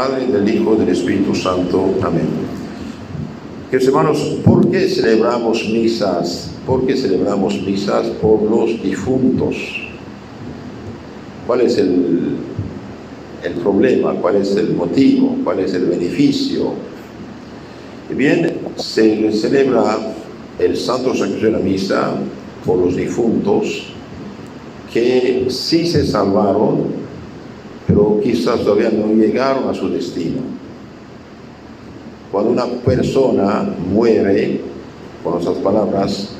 Padre, del Hijo y del Espíritu Santo. Amén. Queridos hermanos, ¿por qué celebramos misas? ¿Por qué celebramos misas por los difuntos? ¿Cuál es el problema? ¿Cuál es el motivo? ¿Cuál es el beneficio? Y bien, se celebra el Santo Sacrificio de la Misa por los difuntos que sí se salvaron, pero quizás todavía no llegaron a su destino. Cuando una persona muere, con nuestras palabras,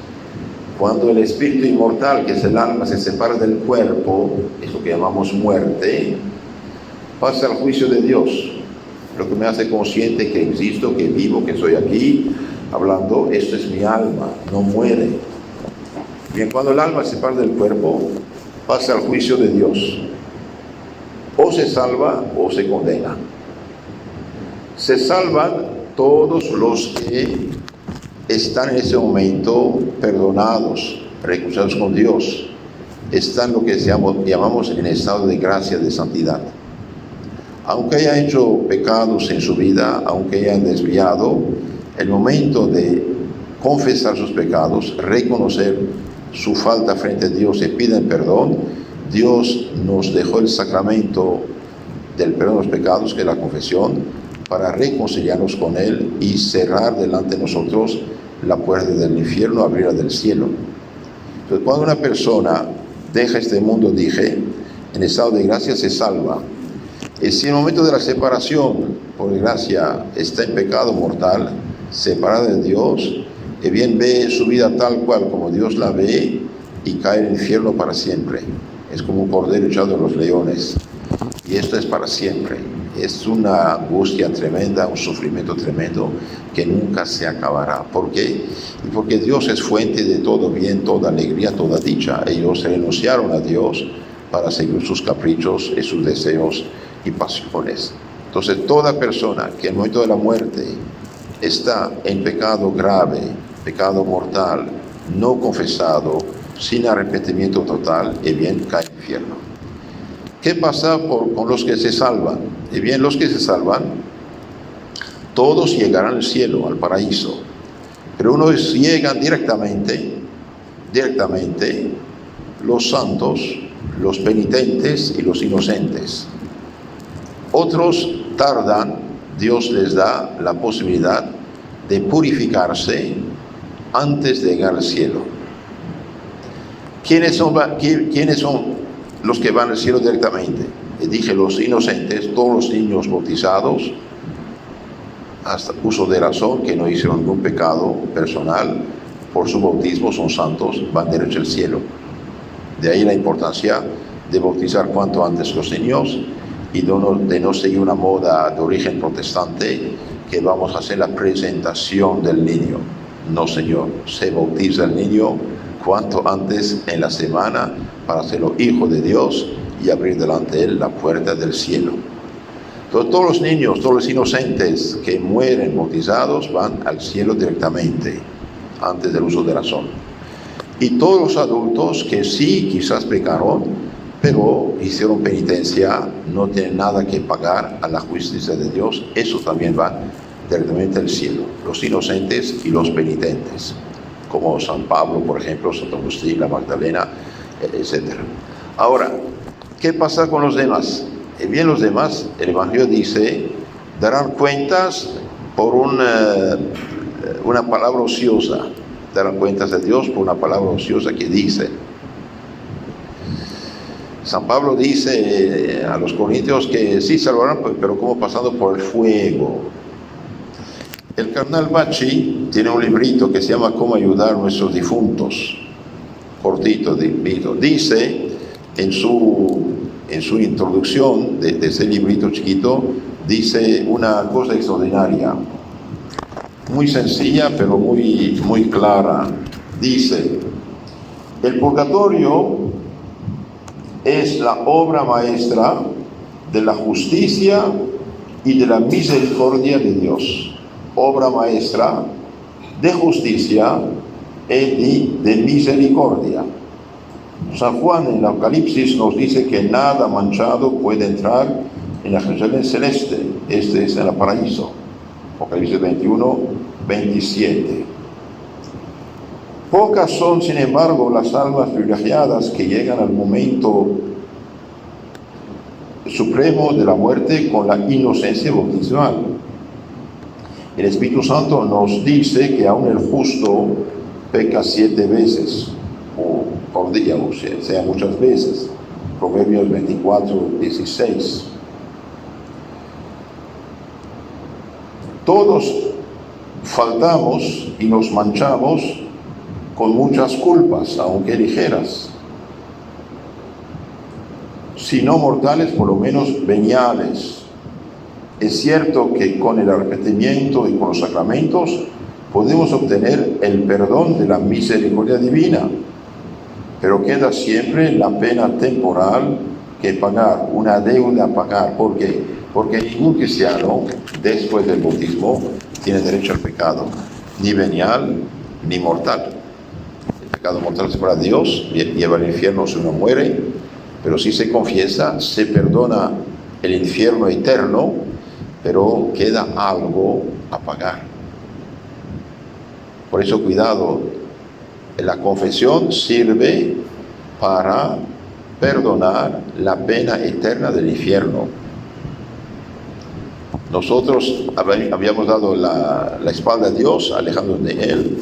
cuando el espíritu inmortal, que es el alma, se separa del cuerpo, es lo que llamamos muerte, pasa al juicio de Dios, lo que me hace consciente que existo, que vivo, que estoy aquí hablando. Esto es mi alma, no muere. Bien, cuando el alma se separa del cuerpo, pasa al juicio de Dios. O se salva o se condena. Se salvan todos los que están en ese momento perdonados, reconciliados con Dios. Están lo que llamamos en estado de gracia, de santidad. Aunque hayan hecho pecados en su vida, aunque hayan desviado, el momento de confesar sus pecados, reconocer su falta frente a Dios y piden perdón, Dios nos dejó el sacramento del perdón de los pecados, que es la confesión, para reconciliarnos con Él y cerrar delante de nosotros la puerta del infierno, abrirla del cielo. Entonces, cuando una persona deja este mundo, dije, en estado de gracia se salva. Y si en el momento de la separación, por desgracia, está en pecado mortal, separado de Dios, y bien ve su vida tal cual como Dios la ve y cae en el infierno para siempre. Es como un cordero echado en los leones. Y esto es para siempre. Es una angustia tremenda, un sufrimiento tremendo que nunca se acabará. ¿Por qué? Porque Dios es fuente de todo bien, toda alegría, toda dicha. Ellos renunciaron a Dios para seguir sus caprichos y sus deseos y pasiones. Entonces, toda persona que en el momento de la muerte está en pecado grave, pecado mortal, no confesado, sin arrepentimiento total, y bien cae al infierno. ¿Qué pasa con los que se salvan? Y bien, los que se salvan, todos llegarán al cielo, al paraíso. Pero unos llegan directamente, los santos, los penitentes y los inocentes. Otros tardan, Dios les da la posibilidad de purificarse antes de llegar al cielo. ¿Quiénes son los que van al cielo directamente? Dije los inocentes, todos los niños bautizados, hasta uso de razón, que no hicieron ningún pecado personal, por su bautismo son santos, van derecho al cielo. De ahí la importancia de bautizar cuanto antes los niños y de no seguir una moda de origen protestante que vamos a hacer la presentación del niño. No, señor, se bautiza el niño cuanto antes en la semana para hacerlo hijo de Dios y abrir delante de él la puerta del cielo. Entonces, todos los niños, todos los inocentes que mueren bautizados van al cielo directamente, antes del uso de razón. Y todos los adultos que sí quizás pecaron, pero hicieron penitencia, no tienen nada que pagar a la justicia de Dios, esos también van directamente al cielo, los inocentes y los penitentes, como San Pablo, por ejemplo, Santo Agustín, la Magdalena, etc. Ahora, ¿qué pasa con los demás? Bien, los demás, el Evangelio dice, darán cuentas por una palabra ociosa, darán cuentas a Dios por una palabra ociosa que dice. San Pablo dice a los corintios que sí salvarán, pero como pasando por el fuego. El cardenal Bacci tiene un librito que se llama Cómo ayudar a nuestros difuntos, cortito, dice en su introducción de ese librito chiquito, dice una cosa extraordinaria, muy sencilla pero muy clara. Dice, el purgatorio es la obra maestra de la justicia y de la misericordia de Dios. Obra maestra de justicia y de misericordia. San Juan en el Apocalipsis nos dice que nada manchado puede entrar en la Jerusalén celeste, este es en el paraíso. Apocalipsis 21, 27. Pocas son, sin embargo, las almas privilegiadas que llegan al momento supremo de la muerte con la inocencia bautismal. El Espíritu Santo nos dice que aún el justo peca 7 veces por día, o sea, muchas veces. Proverbios 24, 16. Todos faltamos y nos manchamos con muchas culpas, aunque ligeras, si no mortales, por lo menos veniales. Es cierto que con el arrepentimiento y con los sacramentos podemos obtener el perdón de la misericordia divina, pero queda siempre la pena temporal que pagar, una deuda a pagar. ¿Por qué? Porque ningún cristiano, después del bautismo, tiene derecho al pecado, ni venial ni mortal. El pecado mortal es para Dios, lleva al infierno si uno muere, pero si se confiesa, se perdona el infierno eterno, pero queda algo a pagar. Por eso, cuidado, la confesión sirve para perdonar la pena eterna del infierno. Nosotros habíamos dado la espalda a Dios, alejándonos de Él.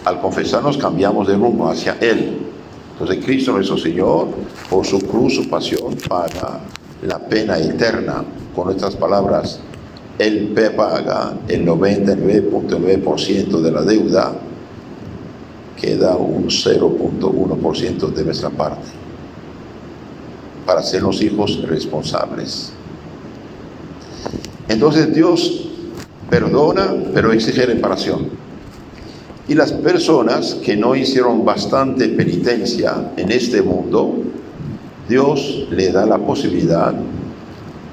Al confesarnos cambiamos de rumbo hacia Él. Entonces Cristo nuestro Señor, por su cruz, su pasión, paga la pena eterna. Con nuestras palabras, Él paga el 99.9% de la deuda, queda un 0.1% de nuestra parte, para ser los hijos responsables. Entonces Dios perdona, pero exige reparación. Y las personas que no hicieron bastante penitencia en este mundo, Dios le da la posibilidad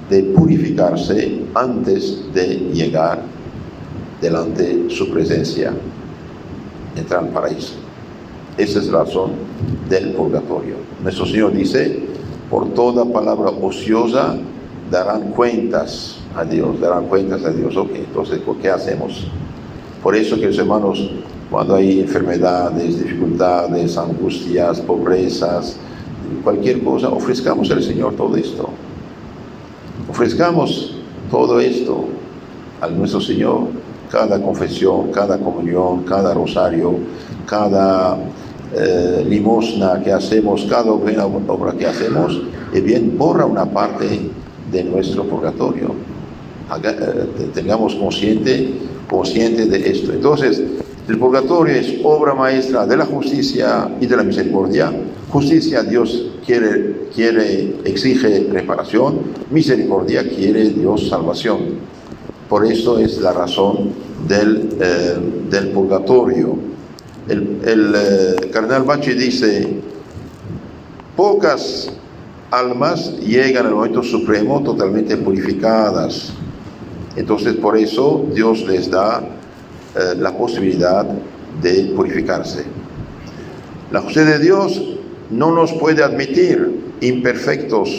de purificarse antes de llegar delante de su presencia, entrar al paraíso. Esa es la razón del purgatorio. Nuestro Señor dice: por toda palabra ociosa darán cuentas a Dios, Ok, entonces, ¿qué hacemos? Por eso, que los hermanos, cuando hay enfermedades, dificultades, angustias, pobrezas, cualquier cosa, ofrezcamos al Señor todo esto. Ofrezcamos todo esto al nuestro Señor. Cada confesión, cada comunión, cada rosario, cada limosna que hacemos, cada buena obra que hacemos, bien borra una parte de nuestro purgatorio. Tengamos consciente de esto. Entonces, el purgatorio es obra maestra de la justicia y de la misericordia. Justicia, Dios exige reparación. Misericordia, quiere Dios salvación. Por eso es la razón del purgatorio. El cardenal Bachi dice: pocas almas llegan al momento supremo totalmente purificadas. Entonces, por eso Dios les da la posibilidad de purificarse. La justicia de Dios no nos puede admitir imperfectos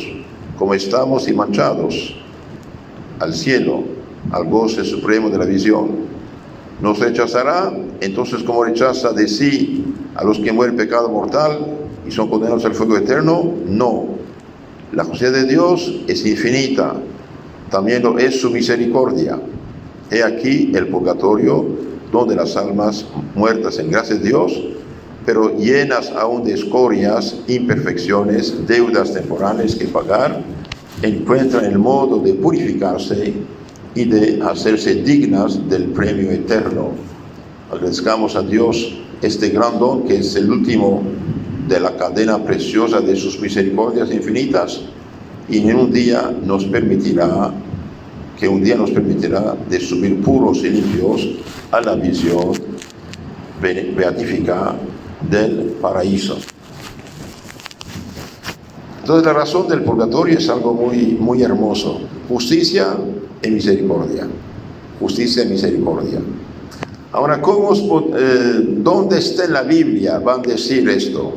como estamos y manchados al cielo, al goce supremo de la visión. Nos rechazará, entonces, como rechaza de sí a los que mueren pecado mortal y son condenados al fuego eterno. No, la justicia de Dios es infinita, también lo es su misericordia. He aquí el purgatorio, donde las almas muertas en gracia de Dios, pero llenas aún de escorias, imperfecciones, deudas temporales que pagar, encuentran el modo de purificarse y de hacerse dignas del premio eterno. Agradezcamos a Dios este gran don, que es el último de la cadena preciosa de sus misericordias infinitas, y en un día nos permitirá de subir puros y limpios a la visión beatífica del paraíso. Entonces, la razón del purgatorio es algo muy, muy hermoso: justicia y misericordia. Justicia y misericordia. Ahora, ¿dónde está en la Biblia van a decir esto?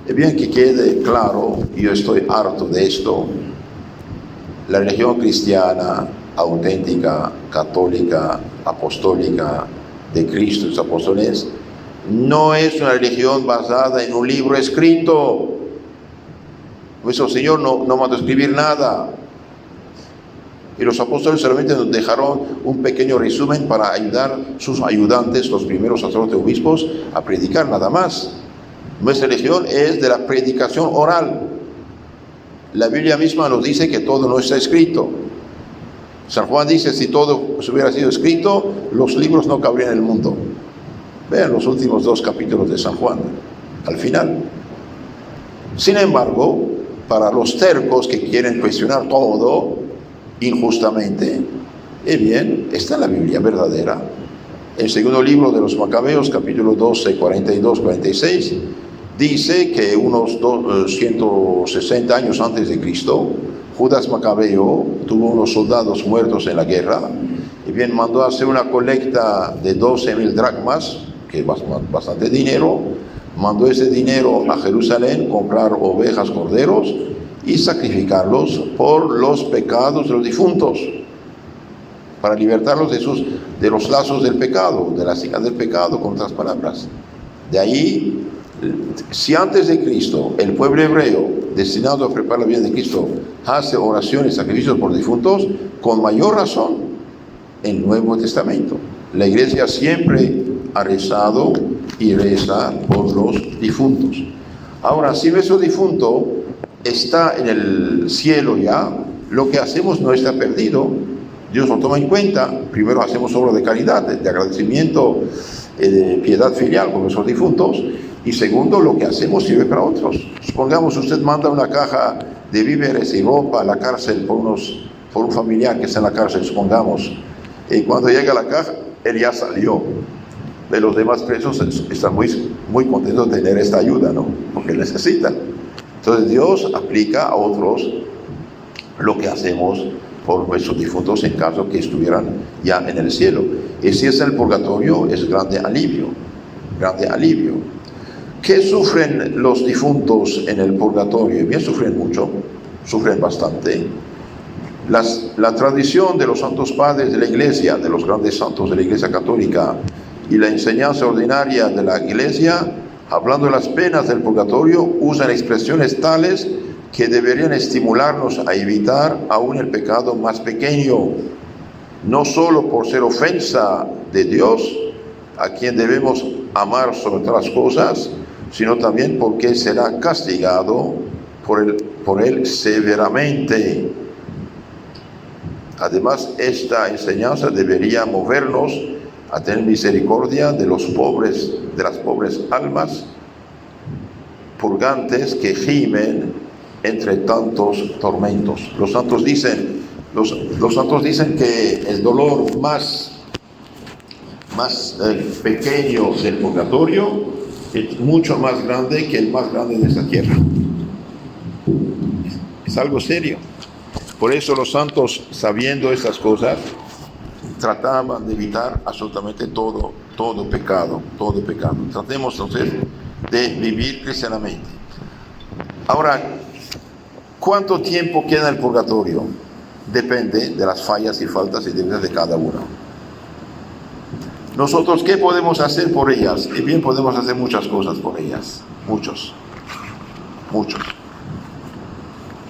Es bien que quede claro, yo estoy harto de esto, La religión cristiana, auténtica, católica, apostólica, de Cristo y sus apóstoles, no es una religión basada en un libro escrito. Nuestro Señor no mandó escribir nada. Y los apóstoles solamente nos dejaron un pequeño resumen para ayudar a sus ayudantes, los primeros sacerdotes obispos, a predicar nada más. Nuestra religión es de la predicación oral. La Biblia misma nos dice que todo no está escrito. San Juan dice, si todo hubiera sido escrito, los libros no cabrían en el mundo. Vean los últimos 2 capítulos de San Juan, al final. Sin embargo, para los tercos que quieren cuestionar todo injustamente, bien, está en la Biblia verdadera. El segundo libro de los Macabeos, capítulo 12, 42-46, dice que unos 160 años antes de Cristo, Judas Macabeo tuvo unos soldados muertos en la guerra, y bien mandó a hacer una colecta de 12,000 dracmas, que es bastante dinero. Mandó ese dinero a Jerusalén, comprar ovejas, corderos, y sacrificarlos por los pecados de los difuntos, para libertarlos de los lazos del pecado, de las hijas del pecado, con otras palabras. De ahí, si antes de Cristo el pueblo hebreo, destinado a preparar la vida de Cristo, hace oraciones y sacrificios por difuntos, con mayor razón el Nuevo Testamento. La Iglesia siempre ha rezado y reza por los difuntos. Ahora, si nuestro difunto está en el cielo ya, lo que hacemos no está perdido. Dios lo toma en cuenta. Primero hacemos obra de caridad, de agradecimiento, de piedad filial con nuestros difuntos. Y segundo, lo que hacemos sirve para otros. Supongamos usted manda una caja de víveres y ropa a la cárcel por un familiar que está en la cárcel, supongamos. Y cuando llega la caja, él ya salió. De los demás presos están muy contentos de tener esta ayuda, ¿no? Porque necesitan. Entonces Dios aplica a otros lo que hacemos por nuestros difuntos en caso que estuvieran ya en el cielo. Y si es el purgatorio, es grande alivio, grande alivio. ¿Qué sufren los difuntos en el purgatorio? Bien, sufren mucho, sufren bastante. La tradición de los santos padres de la Iglesia, de los grandes santos de la Iglesia católica, y la enseñanza ordinaria de la Iglesia, hablando de las penas del purgatorio, usan expresiones tales que deberían estimularnos a evitar aún el pecado más pequeño, no solo por ser ofensa de Dios, a quien debemos amar sobre todas las cosas, sino también porque será castigado por él severamente. Además, esta enseñanza debería movernos a tener misericordia de los pobres, de las pobres almas purgantes que gimen entre tantos tormentos. Los santos dicen que el dolor más pequeño del purgatorio es mucho más grande que el más grande de esta tierra. Es algo serio. Por eso los santos, sabiendo estas cosas, trataban de evitar absolutamente todo pecado. Tratemos entonces de vivir cristianamente. Ahora, ¿cuánto tiempo queda en el purgatorio? Depende de las fallas y faltas y debilidades de cada uno. Nosotros, ¿qué podemos hacer por ellas? Y bien, podemos hacer muchas cosas por ellas. Muchos.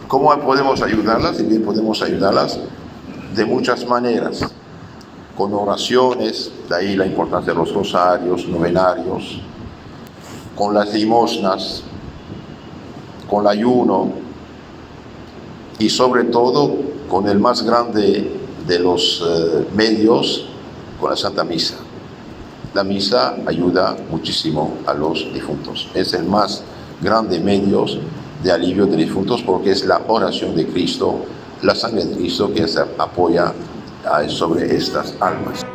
¿Cómo podemos ayudarlas? Y bien, podemos ayudarlas de muchas maneras. Con oraciones, de ahí la importancia de los rosarios, novenarios, con las limosnas, con el ayuno y sobre todo con el más grande de los medios, con la Santa Misa. La misa ayuda muchísimo a los difuntos. Es el más grande medio de alivio de difuntos porque es la oración de Cristo, la sangre de Cristo que se apoya sobre estas almas.